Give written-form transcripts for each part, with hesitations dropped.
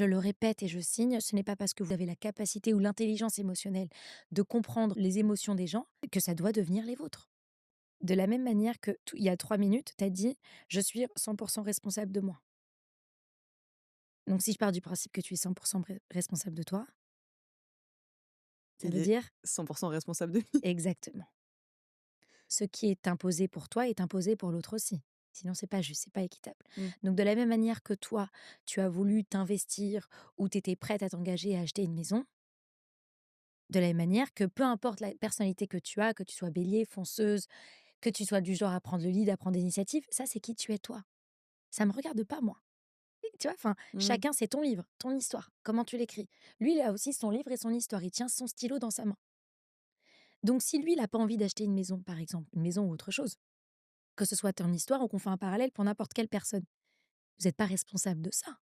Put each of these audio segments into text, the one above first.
Je le répète et je signe, ce n'est pas parce que vous avez la capacité ou l'intelligence émotionnelle de comprendre les émotions des gens que ça doit devenir les vôtres. De la même manière que il y a 3 minutes, tu as dit: «Je suis 100 responsable de moi». Donc si je pars du principe que tu es 100 responsable de toi, ça Il veut est dire 100 responsable de lui. exactement. Ce qui est imposé pour toi est imposé pour l'autre aussi. Sinon, c'est pas juste, c'est pas équitable. Mmh. Donc de la même manière que toi, tu as voulu t'investir ou tu étais prête à t'engager à acheter une maison, de la même manière que peu importe la personnalité que tu as, que tu sois bélier, fonceuse, que tu sois du genre à prendre le lead, à prendre l'initiative, ça c'est qui tu es toi. Ça me regarde pas moi. Et tu vois, enfin, Mmh. chacun c'est ton livre, ton histoire, comment tu l'écris. Lui, il a aussi son livre et son histoire, il tient son stylo dans sa main. Donc si lui, il a pas envie d'acheter une maison, par exemple, une maison ou autre chose, que ce soit ton histoire ou qu'on fait un parallèle pour n'importe quelle personne, vous n'êtes pas responsable de ça.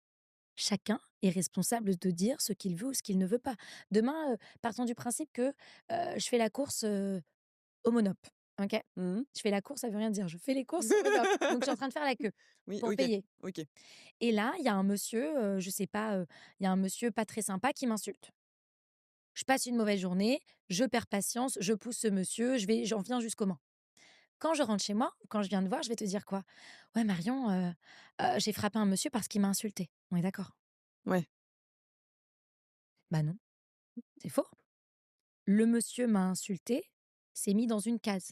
Chacun est responsable de dire ce qu'il veut ou ce qu'il ne veut pas. Demain, partons du principe que, je fais la course, au Monop, OK? Mmh. Je fais la course, ça veut rien dire. Je fais les courses au Monop. Donc je suis en train de faire la queue Oui, pour OK, payer OK. et là, il y a un monsieur, je sais pas, il y a un monsieur pas très sympa qui m'insulte. Je passe une mauvaise journée, je perds patience, je pousse ce monsieur, j'en viens jusqu'aux mains. Quand je rentre chez moi, quand je viens de voir, je vais te dire quoi? «Ouais Marion, j'ai frappé un monsieur parce qu'il m'a insulté». On est d'accord? Ouais. Bah non, c'est faux. Le monsieur m'a insulté, s'est mis dans une case.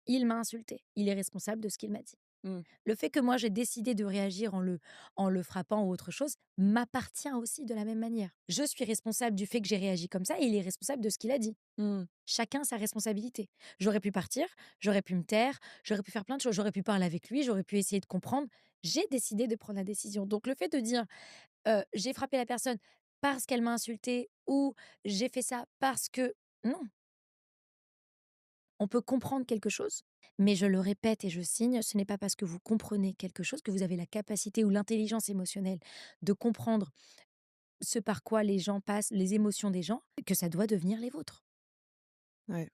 Il m'a insulté. Il est responsable de ce qu'il m'a dit. Mmh. Le fait que moi j'ai décidé de réagir en le frappant ou autre chose, m'appartient aussi de la même manière. Je suis responsable du fait que j'ai réagi comme ça et il est responsable de ce qu'il a dit. Mmh. Chacun sa responsabilité. J'aurais pu partir, j'aurais pu me taire, j'aurais pu faire plein de choses, j'aurais pu parler avec lui, j'aurais pu essayer de comprendre. J'ai décidé de prendre la décision. Donc le fait de dire, «J'ai frappé la personne parce qu'elle m'a insulté» ou «J'ai fait ça parce que» non, on peut comprendre quelque chose, mais je le répète et je signe, ce n'est pas parce que vous comprenez quelque chose que vous avez la capacité ou l'intelligence émotionnelle de comprendre ce par quoi les gens passent, les émotions des gens, que ça doit devenir les vôtres. Ouais.